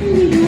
Thank you.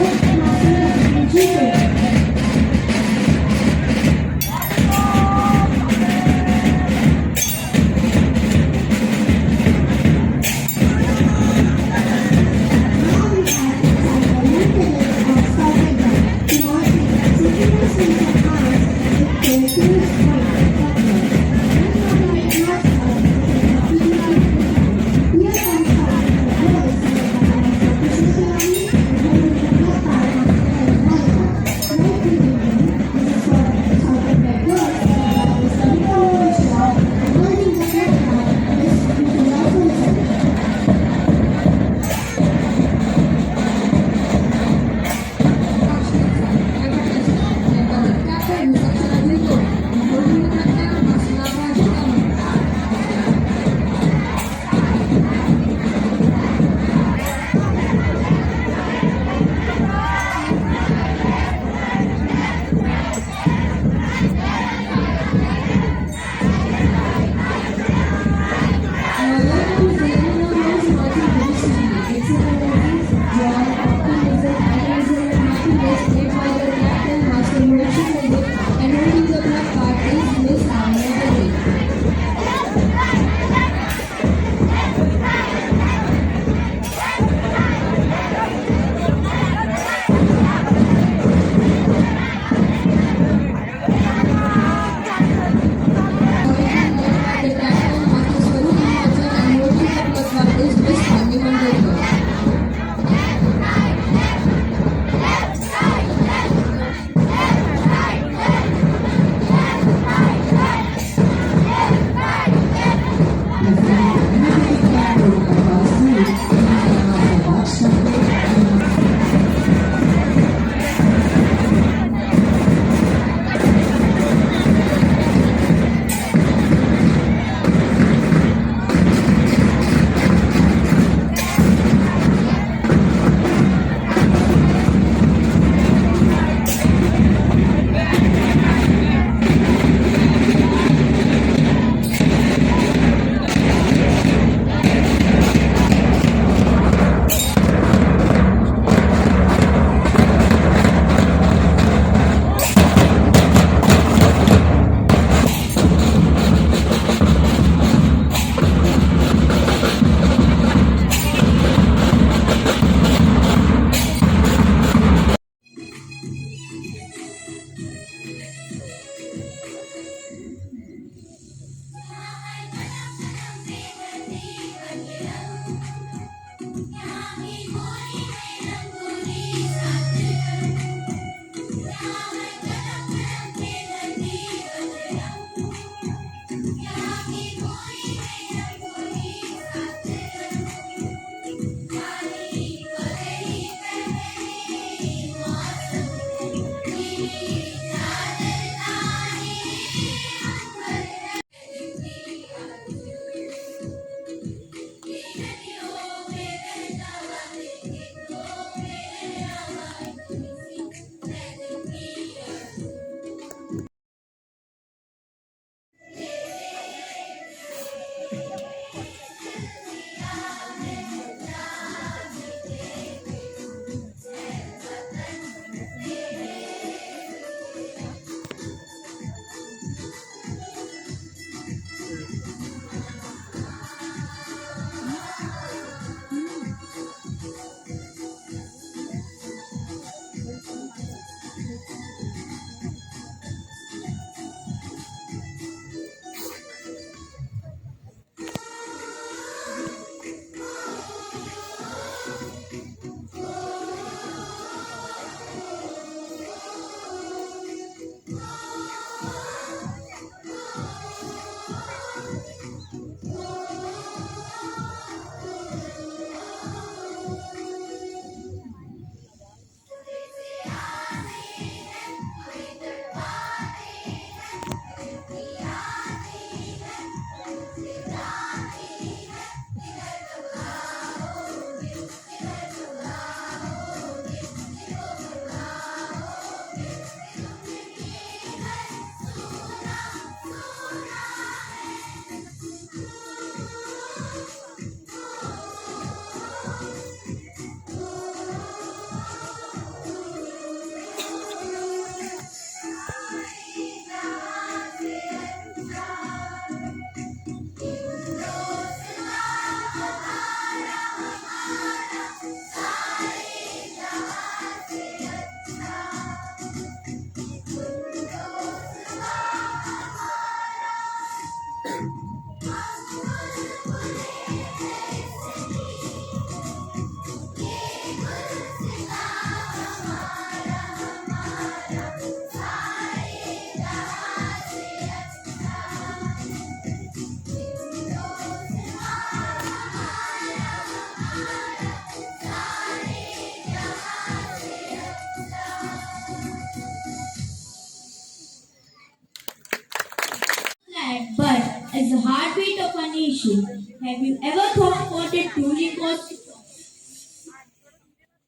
revolution. Have you ever thought what it truly costs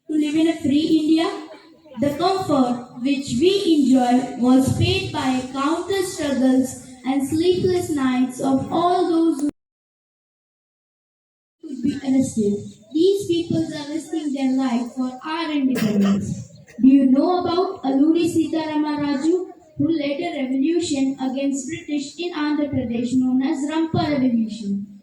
to live in a free India? The comfort which we enjoy was paid by countless struggles and sleepless nights of all those who could be arrested. These people are risking their life for our independence. Do you know about Alluri Sitarama Raju, who led a revolution against British in Andhra Pradesh known as Rampa Revolution?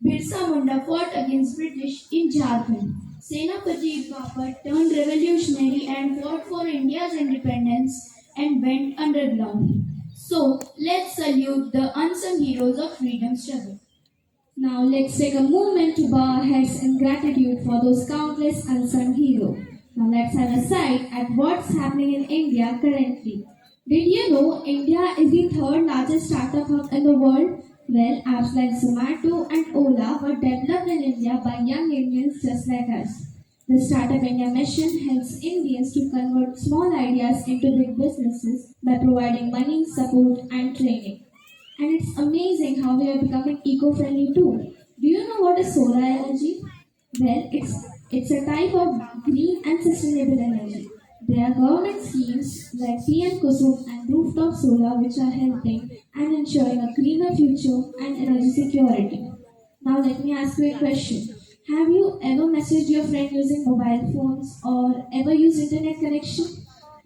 Birsa Munda fought against British in Jharkhand. Senapati Bapat turned revolutionary and fought for India's independence and went underground. So, let's salute the unsung heroes of freedom struggle. Now let's take a moment to bow our heads in gratitude for those countless unsung heroes. Now let's have a sight at what's happening in India currently. Did you know India is the third largest startup hub in the world? Well, apps like Zomato and Ola were developed in India by young Indians just like us. The Startup India mission helps Indians to convert small ideas into big businesses by providing money, support, and training. And it's amazing how we are becoming eco-friendly too. Do you know what is solar energy? Well, it's a type of green and sustainable energy. There are government schemes like PM Kusum and rooftop solar which are helping and ensuring a greener future and energy security. Now let me ask you a question. Have you ever messaged your friend using mobile phones or ever used internet connection?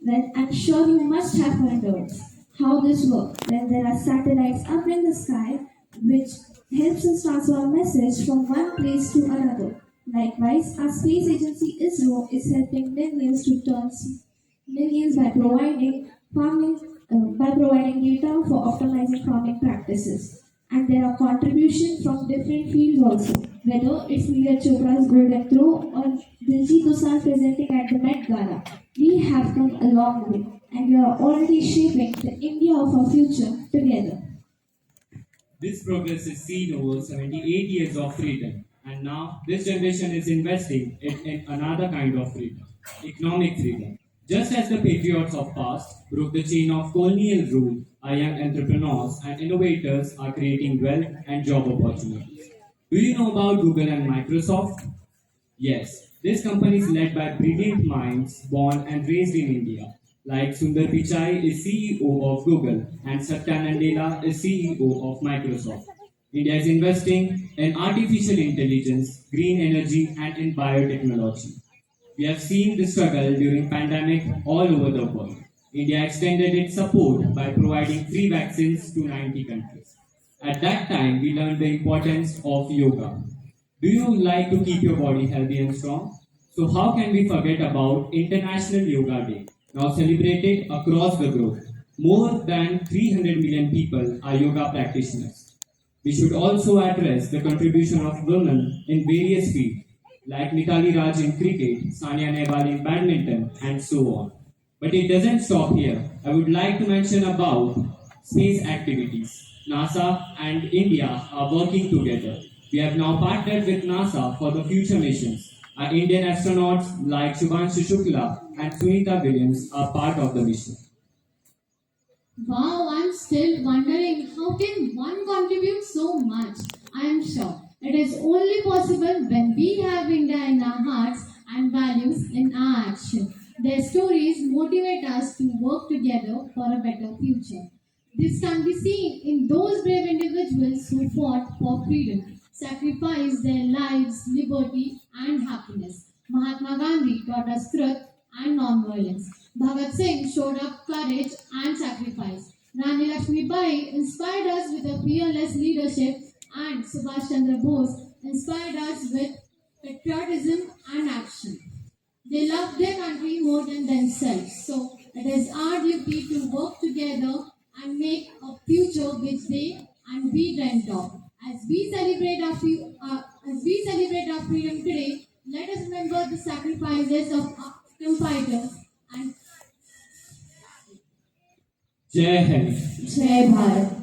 Well, I'm sure you must have wondered how this works. Well, there are satellites up in the sky which helps us transfer a message from one place to another. Likewise, our space agency ISRO is helping millions to turn millions by providing data for optimizing farming practices. And there are contributions from different fields also. Whether it's Neeraj Chopra's Golden Throw or Diljit Dosanjh presenting at the Met Gala, we have come a long way, and we are already shaping the India of our future together. This progress is seen over 78 years of freedom, and now this generation is investing in another kind of freedom, economic freedom. Just as the patriots of past broke the chain of colonial rule, our young entrepreneurs and innovators are creating wealth and job opportunities. Do you know about Google and Microsoft? Yes, this company is led by brilliant minds born and raised in India. Like Sundar Pichai is CEO of Google and Satya Nadella is CEO of Microsoft. India is investing in artificial intelligence, green energy, and in biotechnology. We have seen the struggle during pandemic all over the world. India extended its support by providing free vaccines to 90 countries. At that time, we learned the importance of yoga. Do you like to keep your body healthy and strong? So how can we forget about International Yoga Day, now celebrated across the globe? More than 300 million people are yoga practitioners. We should also address the contribution of women in various fields, like Mitali Raj in cricket, Sania Nehwal in badminton, and so on. But it doesn't stop here. I would like to mention about space activities. NASA and India are working together. We have now partnered with NASA for the future missions. Our Indian astronauts like Shubhanshu Shukla and Sunita Williams are part of the mission. Wow, I'm still wondering how can one contribute so much? I am sure it is only possible when we have India in our hearts and values in our action. Their stories motivate us to work together for a better future. This can be seen in those brave individuals who fought for freedom, sacrificed their lives, liberty, and happiness. Mahatma Gandhi taught us truth and non-violence. Bhagat Singh showed up courage and sacrifice. Rani Lakshmi Bai inspired us with a fearless leadership, and Subhash Chandra Bose inspired us with patriotism and action. They loved their country more than themselves. So it is our duty to work together and make a future which they and we dreamt of. As we celebrate our freedom today, let us remember the sacrifices of our freedom fighters and Jai Hind. Jai Bharat.